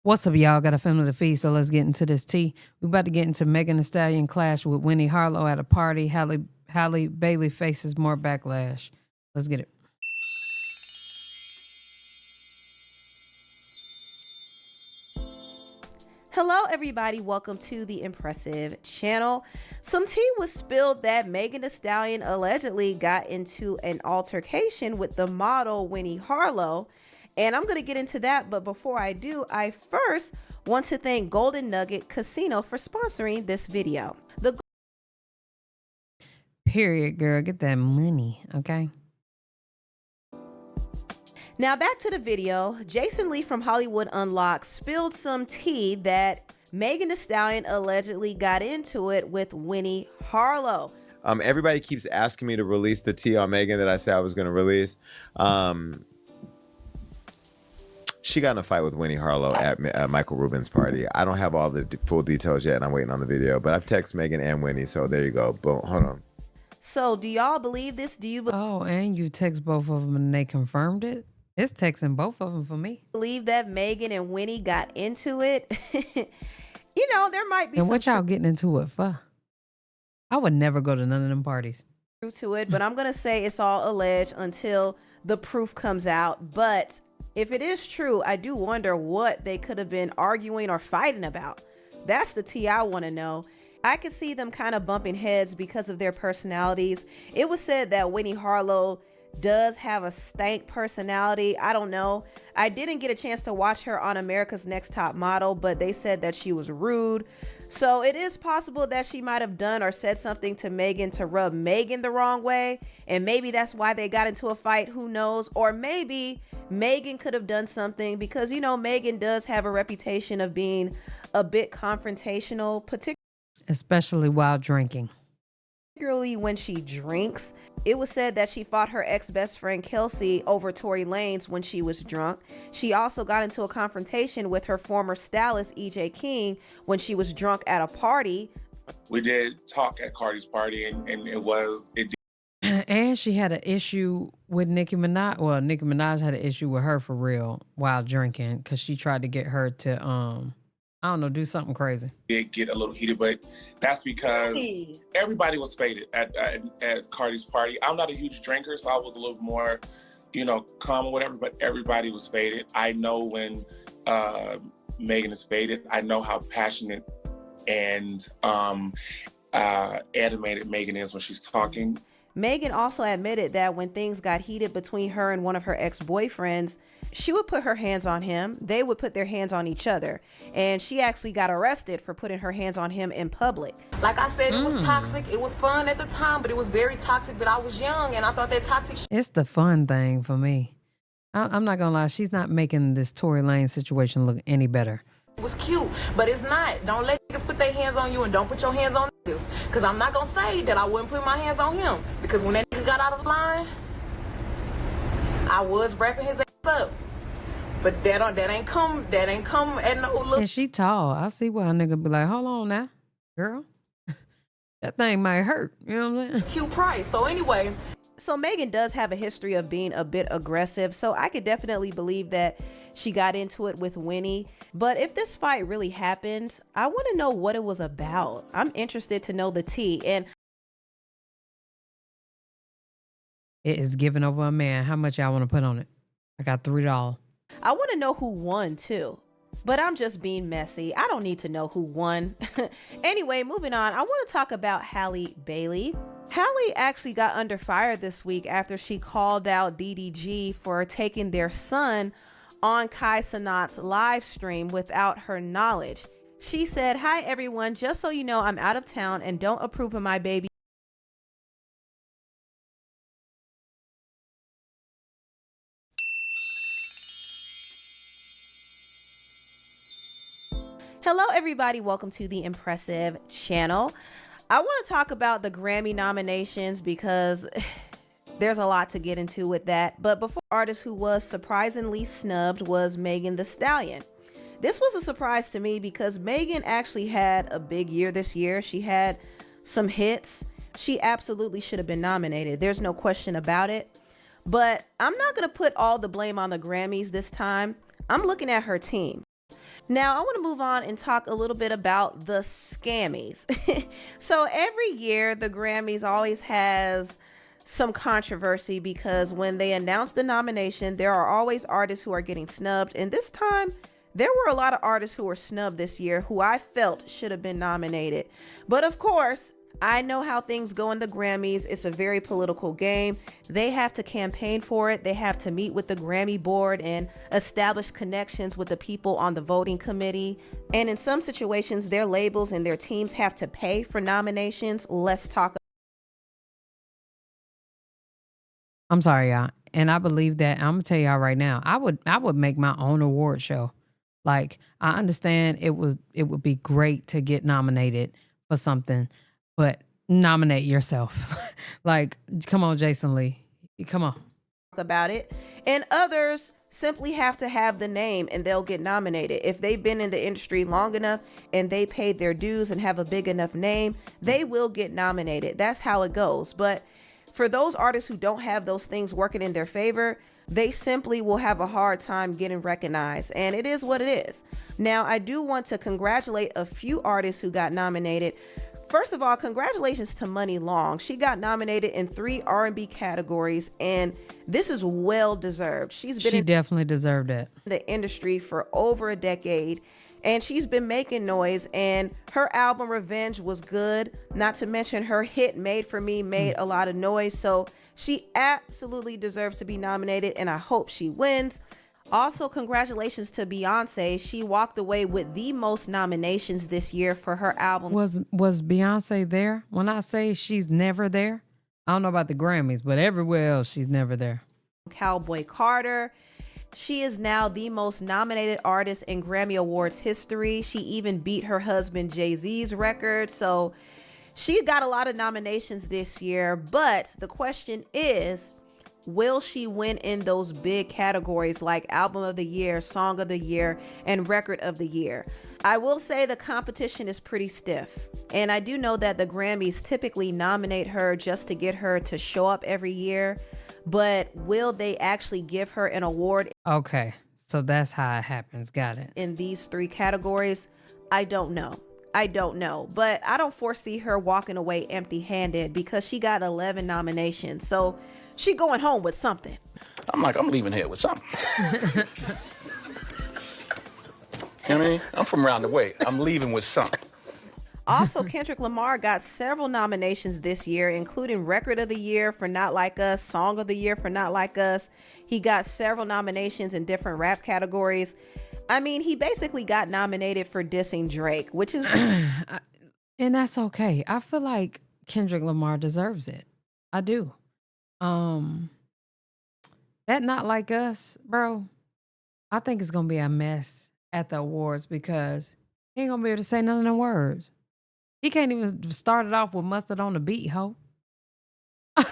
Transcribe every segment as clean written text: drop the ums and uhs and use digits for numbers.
What's up, y'all? Got a family to feed, so let's get into this tea. We about to get into Megan Thee Stallion clash with Winnie Harlow at a party. Halle Bailey faces more backlash. Let's get it. Hello everybody, welcome to the Impressive channel. Some tea was spilled that Megan Thee Stallion allegedly got into an altercation with the model Winnie Harlow, and I'm going to get into that, but before I do, I first want to thank Golden Nugget Casino for sponsoring this video. Period, girl. Get that money, okay? Now back to the video. Jason Lee from Hollywood Unlocked spilled some tea that Megan Thee Stallion allegedly got into it with Winnie Harlow. Everybody keeps asking me to release the tea on Megan that I said I was going to release. She got in a fight with Winnie Harlow at Michael Rubin's party. I don't have all the full details yet, and I'm waiting on the video. But I've texted Megan and Winnie, so there you go. Boom. Hold on. So do y'all believe this? Do you and you text both of them and they confirmed it? It's texting both of them for me. believe that Megan and Winnie got into it? You know, there might be And some what y'all getting into it for? I would never go to none of them parties. truth to it, but I'm going to say it's all alleged until the proof comes out. But if it is true, I do wonder what they could have been arguing or fighting about. That's the tea I want to know. I could see them kind of bumping heads because of their personalities. It was said that Winnie Harlow does have a stank personality. I don't know. I didn't get a chance to watch her on America's Next Top Model, but they said that she was rude. So it is possible that she might have done or said something to Megan to rub Megan the wrong way. And maybe that's why they got into a fight. Who knows? Or maybe Megan could have done something because, you know, Megan does have a reputation of being a bit confrontational, Especially while drinking. particularly when she drinks. It was said that she fought her ex-best friend Kelsey over Tory Lanez when she was drunk. She also got into a confrontation with her former stylist EJ King when she was drunk at a party. We did talk at Cardi's party, and it And she had an issue with Nicki Minaj. Well, Nicki Minaj had an issue with her for real while drinking because she tried to get her to, I don't know, do something crazy. did get a little heated, but that's because everybody was faded at Cardi's party. I'm not a huge drinker, so I was a little more, calm or whatever, but everybody was faded. I know when Megan is faded. I know how passionate and animated Megan is when she's talking. Megan also admitted that when things got heated between her and one of her ex-boyfriends, she would put her hands on him. They would put their hands on each other. And she actually got arrested for putting her hands on him in public. Like I said, it was toxic. It was fun at the time, but it was very toxic. But I was young, and I thought that toxic It's the fun thing for me. I'm not gonna lie, she's not making this Tory Lanez situation look any better. was cute, but it's not. Don't let niggas put their hands on you, and don't put your hands on niggas. Because I'm not going to say that I wouldn't put my hands on him. Because when that nigga got out of line, I was wrapping his ass up. But that ain't come at no look. And she tall. I see why a nigga be like, hold on now, girl. That thing might hurt. You know what I'm saying? Cute price. So anyway. So Megan does have a history of being a bit aggressive. So I could definitely believe that she got into it with Winnie. But if this fight really happened, I want to know what it was about. I'm interested to know the tea. And It is giving over a man. How much y'all want to put on it? I got $3. I want to know who won too. But I'm just being messy. I don't need to know who won. Anyway, moving on. I want to talk about Halle Bailey. Halle actually got under fire this week after she called out DDG for taking their son on Kai Cenat's live stream without her knowledge. She said, "Hi everyone, just so you know, I'm out of town and don't approve of my baby." Hello everybody, welcome to the Impressive channel. I want to talk about the Grammy nominations because there's a lot to get into with that. But before, artist who was surprisingly snubbed was Megan Thee Stallion. This was a surprise to me because Megan actually had a big year this year. She had some hits. She absolutely should have been nominated. There's no question about it. But I'm not going to put all the blame on the Grammys this time. I'm looking at her team. Now, I want to move on and talk a little bit about the Scammies. So every year, the Grammys always has some controversy because when they announce the nomination, there are always artists who are getting snubbed. And this time, there were a lot of artists who were snubbed this year who I felt should have been nominated. But of course, I know how things go in the Grammys. It's a very political game. They have to campaign for it. They have to meet with the Grammy board and establish connections with the people on the voting committee. And in some situations, their labels and their teams have to pay for nominations. Let's talk. I'm sorry, y'all. And I believe that I'm gonna tell y'all right now, I would make my own award show. Like, I understand it would be great to get nominated for something, but nominate yourself. Like, come on, Jason Lee. Come on. About it. And others simply have to have the name and they'll get nominated. If they've been in the industry long enough and they paid their dues and have a big enough name, they will get nominated. That's how it goes. But for those artists who don't have those things working in their favor, they simply will have a hard time getting recognized. And it is what it is. Now, I do want to congratulate a few artists who got nominated. First of all, congratulations to Money Long. She got nominated in 3 R&B categories, and this is well deserved. She definitely deserved it. In the industry for over a decade, and she's been making noise, and her album Revenge was good. Not to mention her hit Made For Me made a lot of noise. So she absolutely deserves to be nominated, and I hope she wins. Also, congratulations to Beyonce. She walked away with the most nominations this year for her album. Was Beyonce there? When I say she's never there, I don't know about the Grammys, but everywhere else she's never there. Cowboy Carter. She is now the most nominated artist in Grammy Awards history. She even beat her husband Jay-Z's record. So she got a lot of nominations this year, but the question is, will she win in those big categories like Album of the Year, Song of the Year, and Record of the Year? I will say the competition is pretty stiff. And I do know that the Grammys typically nominate her just to get her to show up every year. But will they actually give her an award? Okay, so that's how it happens. Got it. In these 3 categories? I don't know. But I don't foresee her walking away empty-handed because she got 11 nominations. So she going home with something. I'm leaving here with something. You know what I mean? I'm from around the way. I'm leaving with something. Also, Kendrick Lamar got several nominations this year, including Record of the Year for Not Like Us, Song of the Year for Not Like Us. He got several nominations in different rap categories. I mean, he basically got nominated for dissing Drake, which is... And that's okay. I feel like Kendrick Lamar deserves it. I do. That Not Like Us, bro, I think it's going to be a mess at the awards because he ain't going to be able to say none of them words. He can't even start it off with mustard on the beat, ho. It's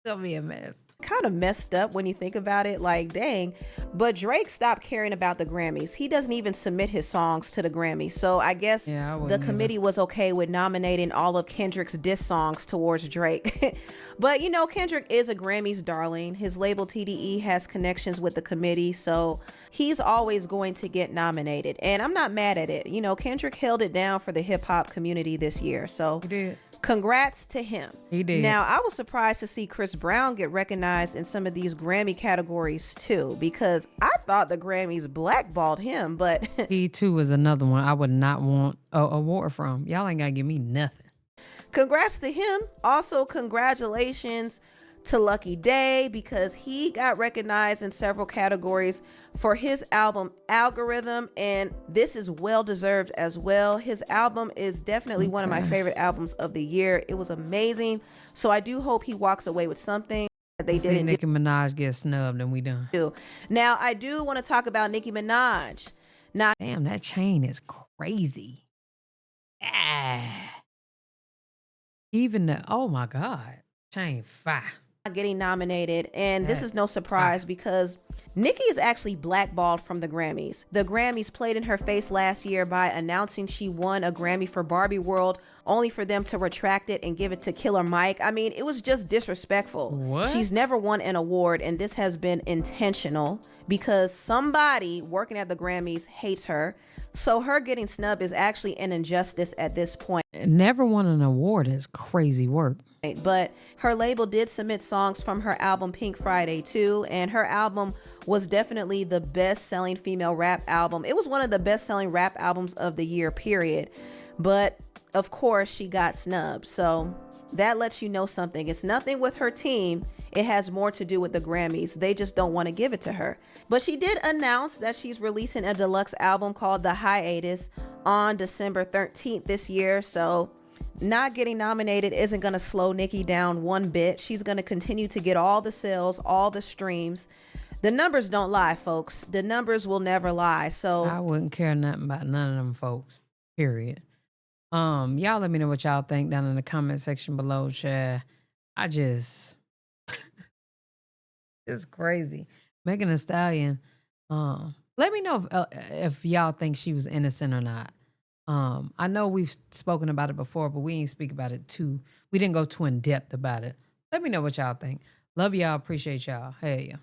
gonna be a mess. Kind of messed up when you think about it, like, dang. But Drake stopped caring about the Grammys. He doesn't even submit his songs to the Grammys. So I guess the committee was okay with nominating all of Kendrick's diss songs towards Drake. But, you know, Kendrick is a Grammys darling. His label TDE has connections with the committee, so he's always going to get nominated. And I'm not mad at it. You know, Kendrick held it down for the hip hop community this year. So he did. Congrats to him. He did. Now, I was surprised to see Chris Brown get recognized in some of these Grammy categories too, because I thought the Grammys blackballed him, but he too is another one I would not want an award from. Y'all ain't gotta give me nothing. Congrats to him. Also, congratulations to Lucky Day, because he got recognized in several categories for his album Algorithm, and this is well deserved as well. His album is definitely one of my favorite albums of the year. It was amazing. So I do hope he walks away with something that they didn't do. Nicki Minaj get snubbed and we done. Now, I do want to talk about Nicki Minaj. Now, damn, that chain is crazy. Even the, oh my God, chain fire. Getting nominated, and this is no surprise because Nicki is actually blackballed from the Grammys. The Grammys played in her face last year by announcing she won a Grammy for Barbie World, only for them to retract it and give it to Killer Mike. I mean, it was just disrespectful. What? She's never won an award, and this has been intentional because somebody working at the Grammys hates her. So her getting snubbed is actually an injustice at this point. Never won an award is crazy work. But her label did submit songs from her album Pink Friday too, and her album was definitely the best-selling female rap album. It was one of the best-selling rap albums of the year, period. But of course, she got snubbed. So that lets you know something. It's nothing with her team. It has more to do with the Grammys. They just don't want to give it to her. But she did announce that she's releasing a deluxe album called The Hiatus on December 13th this year. So not getting nominated isn't going to slow Nicki down one bit. She's going to continue to get all the sales, all the streams. The numbers don't lie, folks. The numbers will never lie. So I wouldn't care nothing about none of them folks, period. Y'all let me know what y'all think down in the comment section below, Chad. It's crazy. Megan Thee Stallion, let me know if y'all think she was innocent or not. I know we've spoken about it before, but we ain't speak about it we didn't go too in depth about it. Let me know what y'all think. Love y'all, appreciate y'all. Hey, yeah.